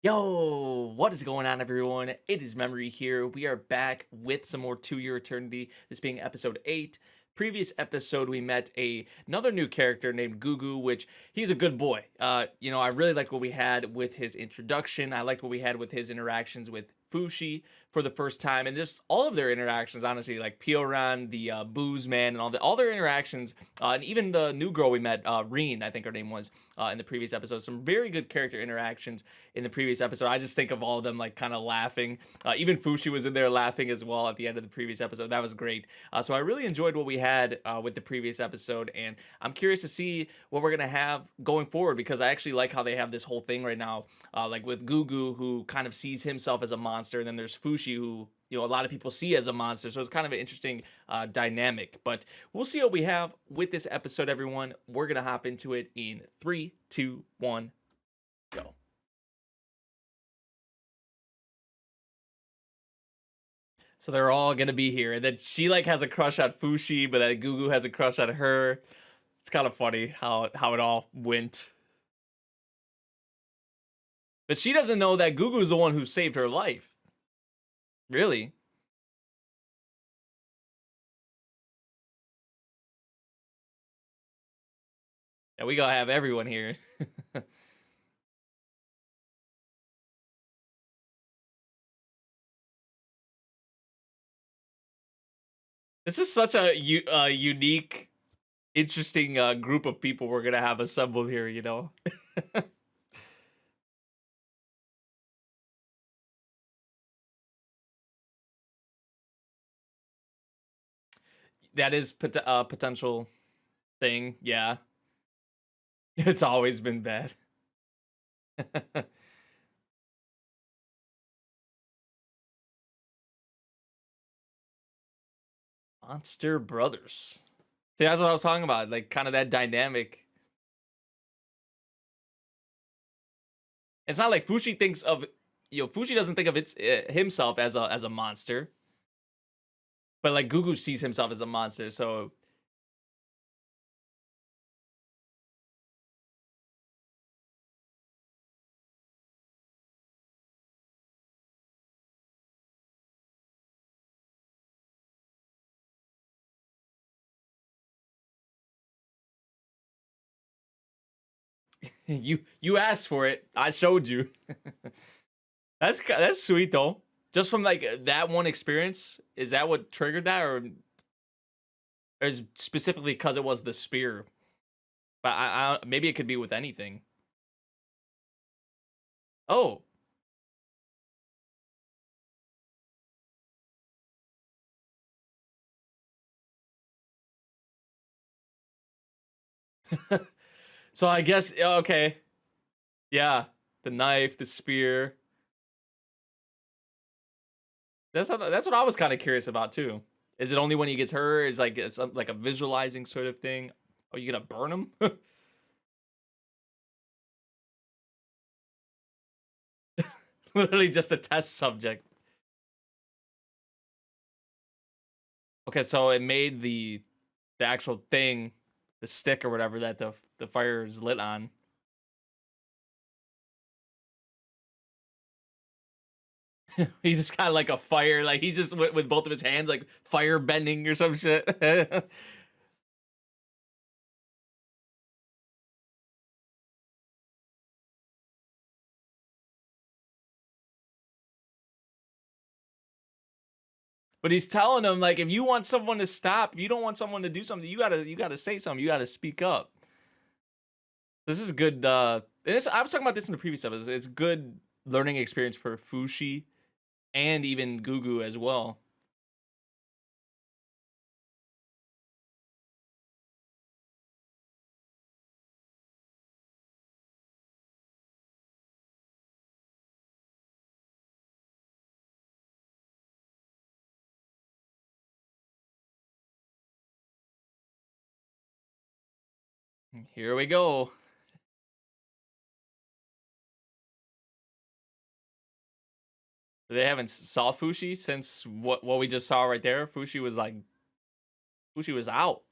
Yo, what is going on, everyone? It is Memory here. We are back with some more To Your Eternity, this being episode 8. Previous episode, we met another new character named Gugu, which he's a good boy. I really liked what we had with his introduction. I liked what we had with his interactions with Fushi for the first time, and just all of their interactions, honestly, like Pioran, the booze man, and all their interactions, and even the new girl we met, Reen, I think her name was, in the previous episode. Some very good character interactions in the previous episode. I just think of all of them like kind of laughing. Even Fushi was in there laughing as well at the end of the previous episode. That was great. So I really enjoyed what we had with the previous episode, and I'm curious to see what we're gonna have going forward because I actually like how they have this whole thing right now, like with Gugu, who kind of sees himself as a monster, and then there's Fushi, who a lot of people see as a monster. So it's kind of an interesting dynamic. But we'll see what we have with this episode, everyone. We're gonna hop into it in 3, 2, 1, go. So they're all gonna be here, and then she like has a crush on Fushi, but then Gugu has a crush on her. It's kind of funny how it all went. But she doesn't know that Gugu's the one who saved her life. Really? Yeah, we gotta have everyone here. This is such a unique, interesting group of people we're gonna have assembled here. That is potential thing. Yeah, it's always been bad. Monster Brothers. See, that's what I was talking about. Like, kind of that dynamic. It's not like Fushi thinks of, Fushi doesn't think of himself as a monster, but like Gugu sees himself as a monster. So, you asked for it. I showed you. That's sweet though. Just from like that one experience, is that what triggered that, or is specifically because it was the spear? But maybe it could be with anything. Oh, so I guess okay, yeah, the knife, the spear. That's what I was kind of curious about too. Is it only when he gets hurt? Is like it's like a visualizing sort of thing? Oh, you gonna burn him? Literally just a test subject. Okay, so it made the actual thing, the stick or whatever that the fire is lit on. He's just kind of like a fire, like he's just with both of his hands, like fire bending or some shit. But he's telling him like, if you want someone to stop, if you don't want someone to do something, you gotta say something. You gotta speak up. This is good. I was talking about this in the previous episode. It's good learning experience for Fushi and even Gugu as well. Here we go. They haven't saw Fushi since what we just saw right there. Fushi was out.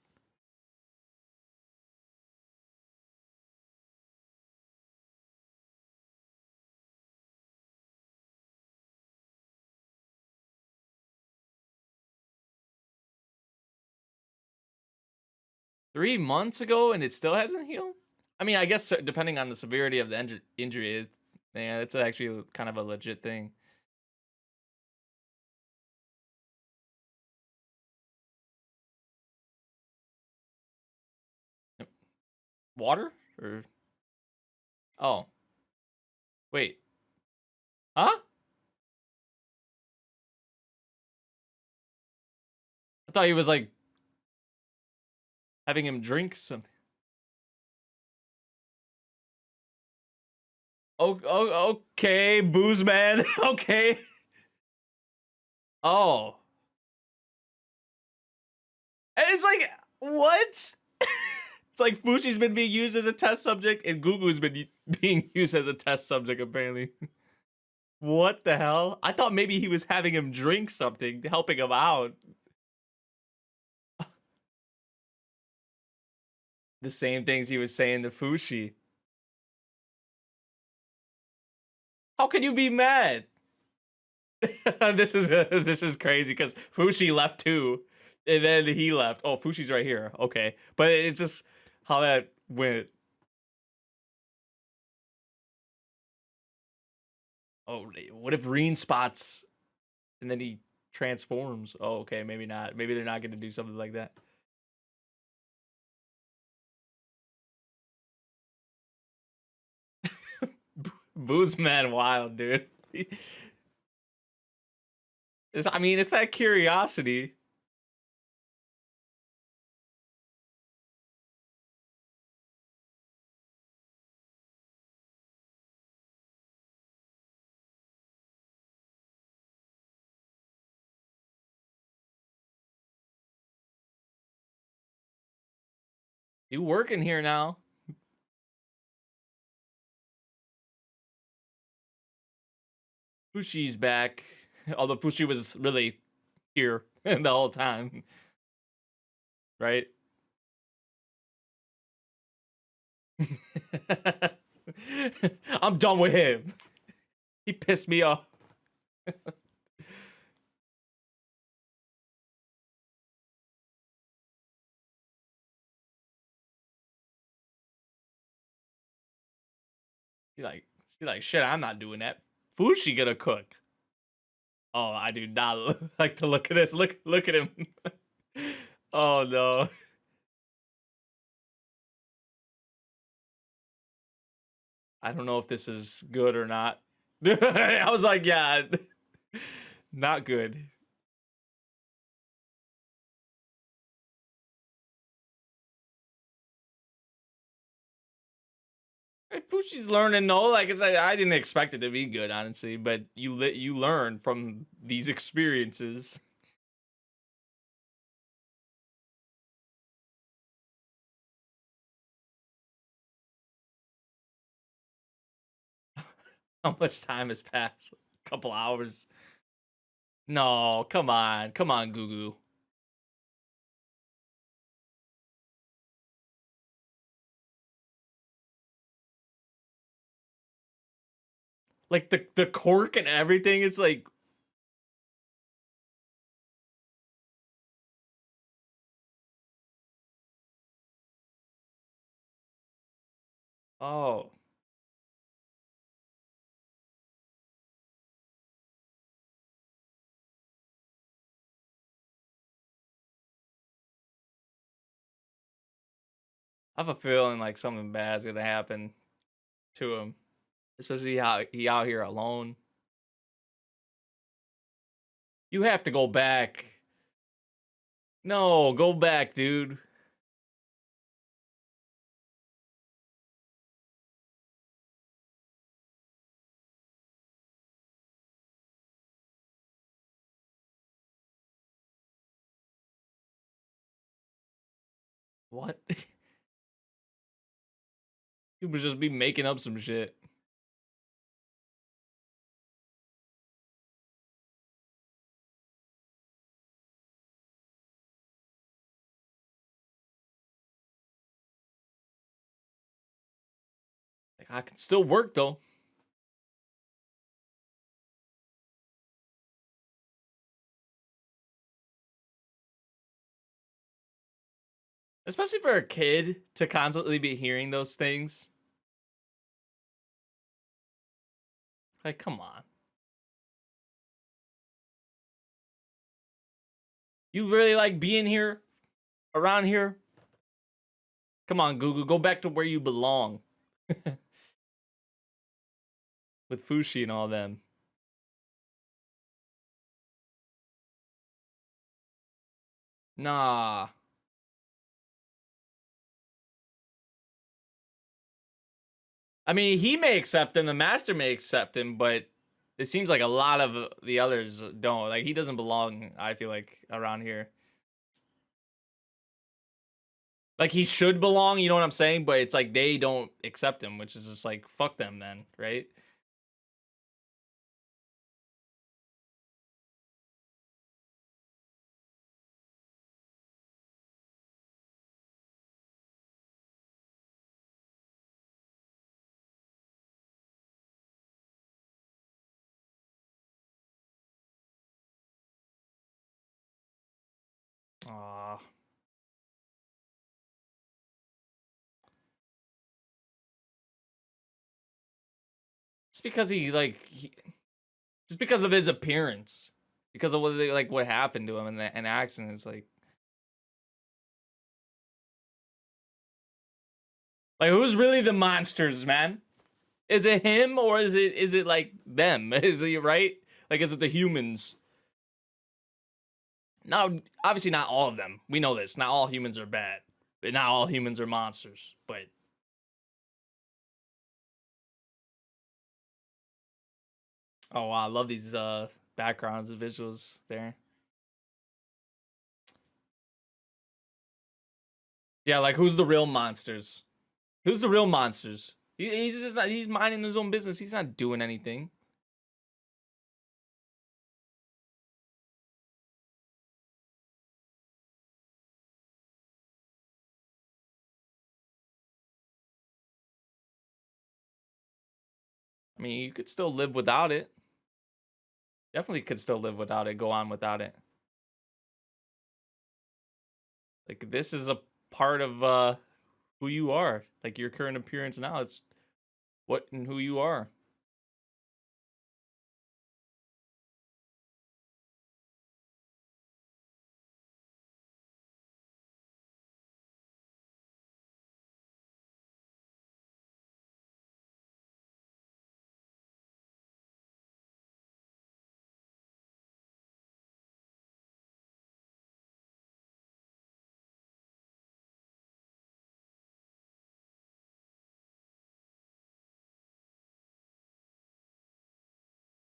3 months ago, and it still hasn't healed. I mean, I guess depending on the severity of the injury, yeah, it's actually kind of a legit thing. Water or oh, wait, huh? I thought he was like having him drink something. Oh, okay, booze man. Okay. Oh, and it's like what? It's like Fushi's been being used as a test subject, and Gugu's been being used as a test subject apparently. What the hell? I thought maybe he was having him drink something, helping him out. The same things he was saying to Fushi. How can you be mad? this is crazy because Fushi left too, and then he left. Oh, Fushi's right here. Okay, but it's just how that went. Oh, what if Reen spots and then he transforms? Oh, okay, maybe not. Maybe they're not going to do something like that. Booze man, wild dude. I mean, it's that curiosity. You working here now? Fushi's back. Although Fushi was really here the whole time, right? I'm done with him. He pissed me off. She like, shit, I'm not doing that. Fushi gonna cook. Oh, I do not like to look at this. Look at him. Oh no. I don't know if this is good or not. I was like, yeah, not good. Fushi's learning though. Like I didn't expect it to be good, honestly. But you learn from these experiences. How much time has passed? A couple hours. No, come on, Gugu. Like the cork and everything. It's like, oh, I have a feeling like something bad's gonna happen to him, especially how he out here alone. You have to go back. No, go back, dude. What? He would just be making up some shit. Like, I can still work though. Especially for a kid to constantly be hearing those things. Like, come on. You really like being here? Around here? Come on, Gugu, go back to where you belong. With Fushi and all them. Nah. I mean, he may accept him, the master may accept him, but it seems like a lot of the others don't. Like, he doesn't belong, I feel like, around here. Like, he should belong, you know what I'm saying? But it's like they don't accept him, which is just like, fuck them then, right? Aw. Just because just because of his appearance. Because of what happened to him in an accident. It's like who's really the monsters, man? Is it him or is it like them? Is he right? Like, is it the humans? No, obviously not all of them. We know this. Not all humans are bad. Not all humans are monsters. But oh wow, I love these backgrounds and visuals there. Yeah, like who's the real monsters? Who's the real monsters? He's just not. He's minding his own business. He's not doing anything. I mean, you could still live without it. Definitely could still live without it. Go on without it. Like, this is a part of who you are. Like, your current appearance now. It's what and who you are.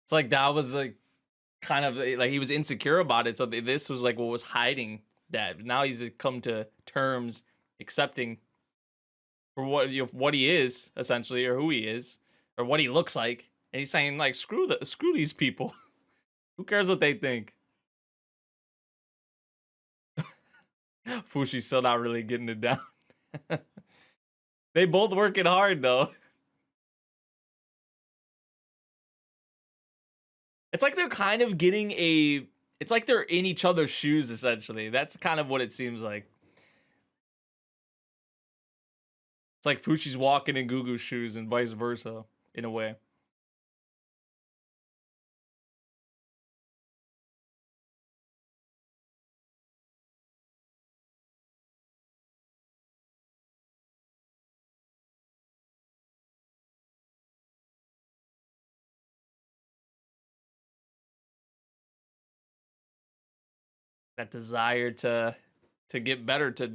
It's like that was like kind of like he was insecure about it. So this was like what was hiding that. Now he's come to terms accepting for what he is essentially, or who he is, or what he looks like, and he's saying like screw these people. Who cares what they think? Fushi's still not really getting it down. They both working hard though. It's like they're kind of getting a. It's like they're in each other's shoes essentially. That's kind of what it seems like. It's like Fushi's walking in Gugu's shoes and vice versa in a way. That desire to get better, to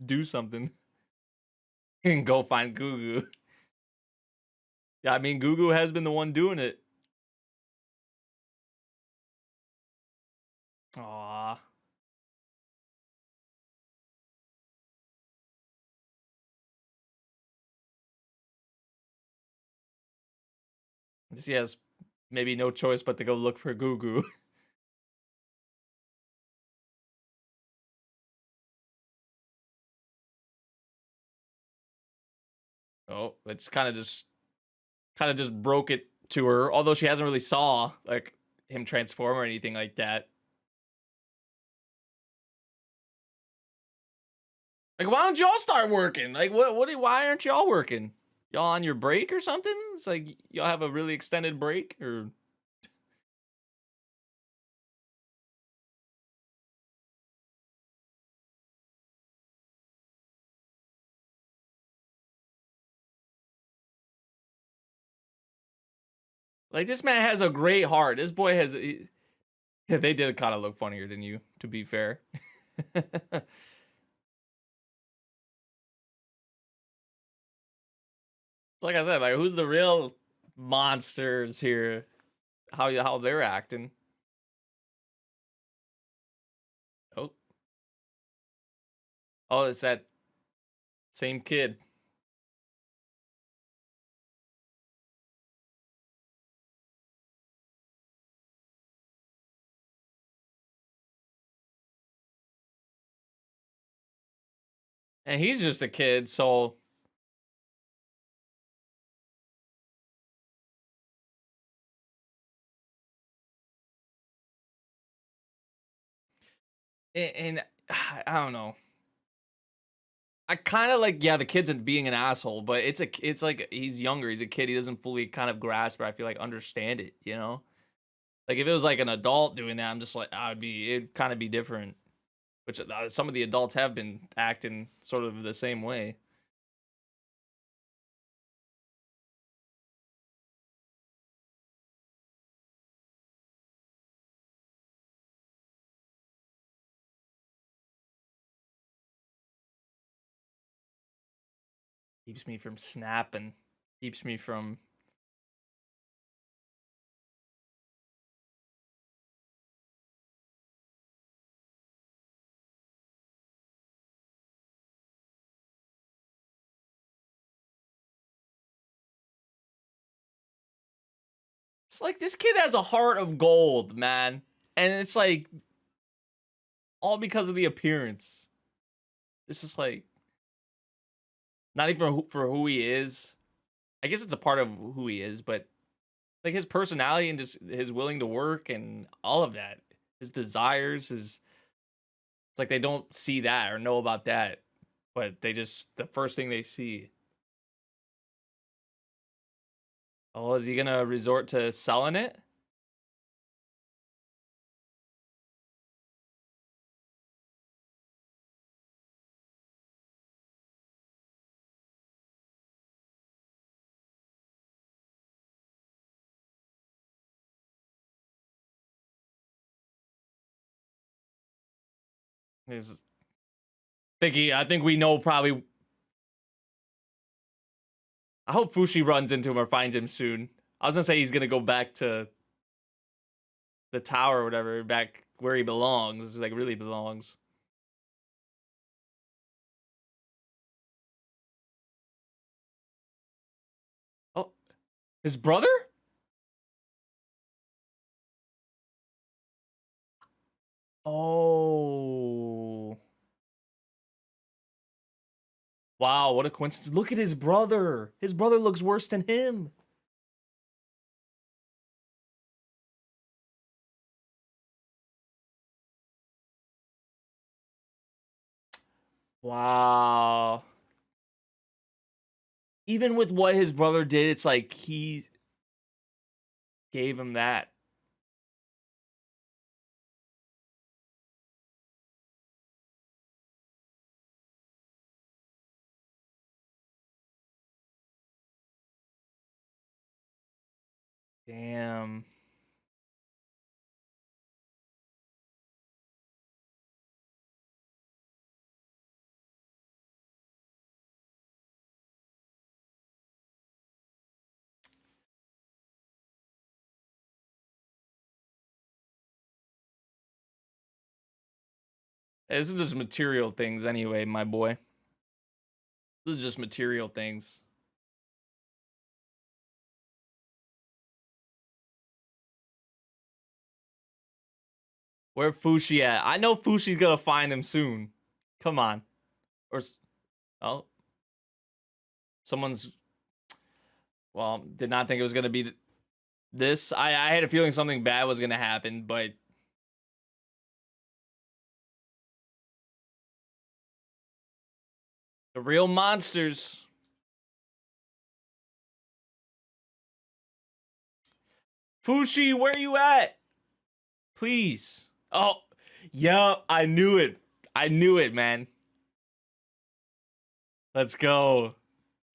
do something, and go find Gugu. Yeah, I mean Gugu has been the one doing it. Aww. He has maybe no choice but to go look for Gugu. Oh, it's kind of just broke it to her. Although she hasn't really saw like him transform or anything like that. Like, why don't y'all start working? Like, why aren't y'all working? Y'all on your break or something? It's like, y'all have a really extended break, or... Like, this man has a great heart. This boy has... Yeah, they did kind of look funnier than you, to be fair. Like I said, like, who's the real monsters here? How they're acting? Oh, oh, it's that same kid. And he's just a kid, so... And I don't know. I kind of like, yeah, the kid's being an asshole, but it's like he's younger, he's a kid, he doesn't fully kind of grasp or I feel like understand it, you know? Like if it was like an adult doing that, I'm just like, it'd kind of be different. Which some of the adults have been acting sort of the same way. Keeps me from snapping. Keeps me from... It's like this kid has a heart of gold, man. And it's like all because of the appearance. This is like not even for who he is. I guess it's a part of who he is, but like his personality and just his willing to work and all of that, his desires, his... It's like they don't see that or know about that, but they just, the first thing they see. Oh, is he gonna resort to selling it? Is I think we know probably. I hope Fushi runs into him or finds him soon. I was gonna say he's gonna go back to the tower or whatever, back where he belongs, like really belongs. Oh, his brother? Oh. Wow, what a coincidence. Look at his brother. His brother looks worse than him. Wow. Even with what his brother did, it's like he gave him that. Damn. This is just material things anyway, my boy. This is just material things. Where Fushi at? I know Fushi's gonna find him soon. Come on. Or... Oh. Someone's... Well, did not think it was gonna be this. I had a feeling something bad was gonna happen, but... The real monsters. Fushi, where you at? Please. Oh, yeah, I knew it. I knew it, man. Let's go.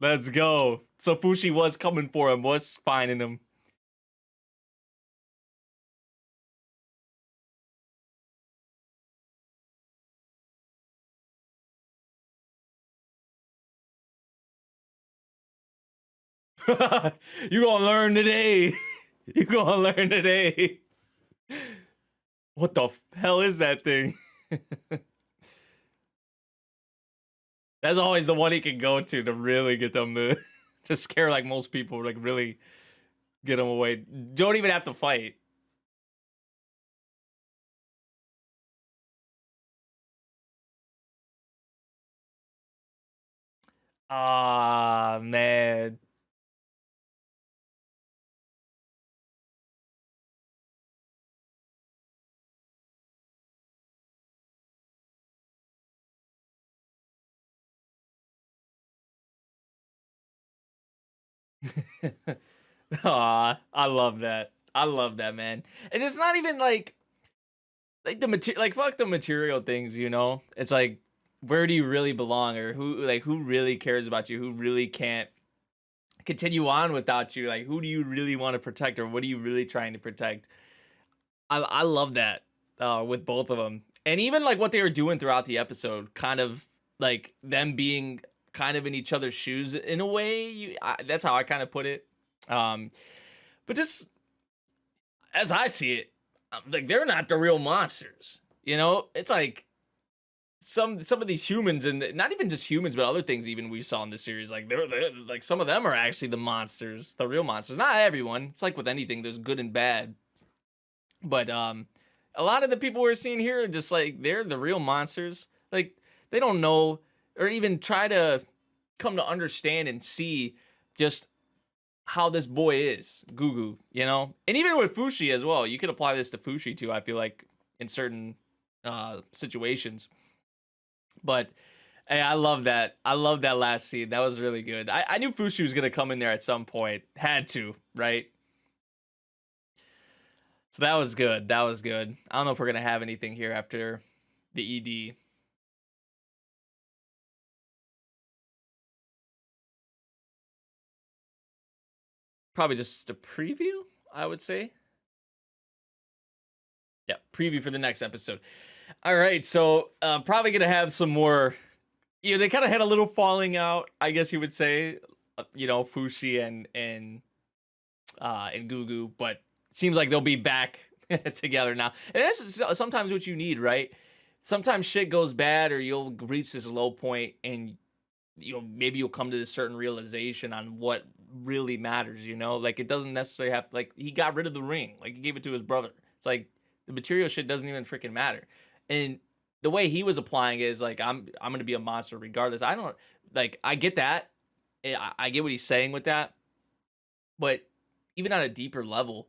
Let's go. So Fushi was coming for him, was finding him. You gonna learn today. You gonna learn today. What the hell is that thing? That's always the one he can go to really get them to scare like most people, like really get them away. Don't even have to fight. Ah, man. Aw, I love that. I love that, man. And it's not even like the material, like fuck the material things, you know. It's like, where do you really belong, or who really cares about you, who really can't continue on without you, like who do you really want to protect, or what are you really trying to protect? I love that with both of them, and even like what they were doing throughout the episode, kind of like them being kind of in each other's shoes in a way. That's how I kind of put it. Um, but just as I see it, like they're not the real monsters. You know, it's like some of these humans, and not even just humans, but other things even we saw in this series. Like they're like some of them are actually the monsters, the real monsters. Not everyone. It's like with anything, there's good and bad. But a lot of the people we're seeing here are just like they're the real monsters. Like they don't know or even try to come to understand and see just how this boy is, Gugu, you know? And even with Fushi as well. You could apply this to Fushi too, I feel like, in certain situations. But hey, I love that. I love that last scene. That was really good. I knew Fushi was gonna come in there at some point. Had to, right? So that was good. That was good. I don't know if we're gonna have anything here after the ED. Probably just a preview, I would say. Yeah, preview for the next episode. All right, so probably gonna have some more. You know, they kind of had a little falling out, I guess you would say. You know, Fushi and Gugu, but it seems like they'll be back together now. And that's sometimes what you need, right? Sometimes shit goes bad, or you'll reach this low point, and you know maybe you'll come to this certain realization on what really matters. You know, like it doesn't necessarily have like he got rid of the ring, like he gave it to his brother. It's like the material shit doesn't even freaking matter. And the way he was applying it is like I'm gonna be a monster regardless. I don't like I get that. I get what he's saying with that, but even on a deeper level,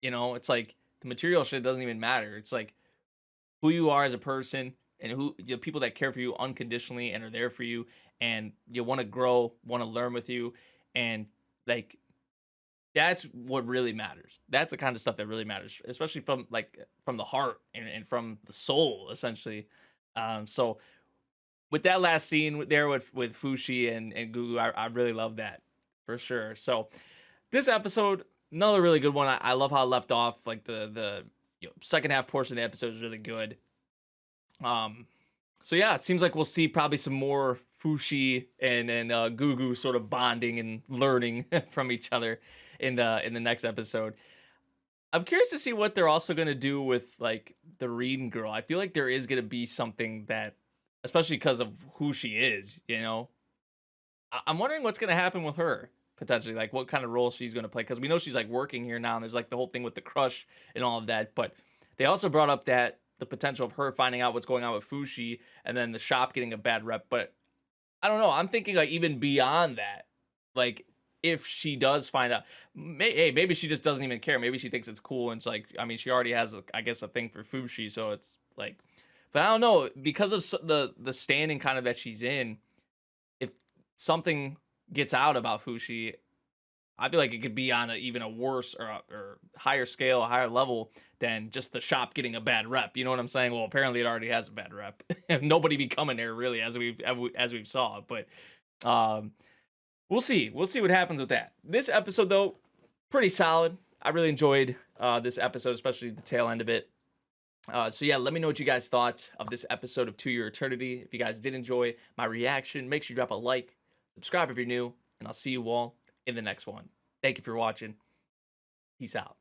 you know, it's like the material shit doesn't even matter. It's like who you are as a person and who the people that care for you unconditionally and are there for you and you want to grow, want to learn with you, and like that's what really matters. That's the kind of stuff that really matters, especially from the heart and from the soul, essentially. So with that last scene there with Fushi and Gugu, I really love that for sure. So this episode, another really good one. I love how it left off. Like the second half portion of the episode is really good. Um, so yeah, it seems like we'll see probably some more Fushi and Gugu sort of bonding and learning from each other in the next episode. I'm curious to see what they're also gonna do with like the reading girl. I feel like there is gonna be something that, especially because of who she is, you know. I'm wondering what's gonna happen with her potentially, like what kind of role she's gonna play. Because we know she's like working here now, and there's like the whole thing with the crush and all of that. But they also brought up that the potential of her finding out what's going on with Fushi, and then the shop getting a bad rep. But I don't know. I'm thinking like even beyond that, like if she does find out, hey, maybe she just doesn't even care. Maybe she thinks it's cool, and it's like, I mean, she already has, I guess, a thing for Fushi, so it's like, but I don't know because of the standing kind of that she's in. something gets out about Fushi, I feel like it could be on even a worse or higher scale, a higher level than just the shop getting a bad rep. You know what I'm saying? Well, apparently it already has a bad rep. Nobody be coming there really, as we've saw. But um, we'll see. We'll see what happens with that. This episode though, pretty solid. I really enjoyed this episode, especially the tail end of it. So yeah, let me know what you guys thought of this episode of To Your Eternity. If you guys did enjoy my reaction, make sure you drop a like, subscribe if you're new, and I'll see you all in the next one. Thank you for watching. Peace out.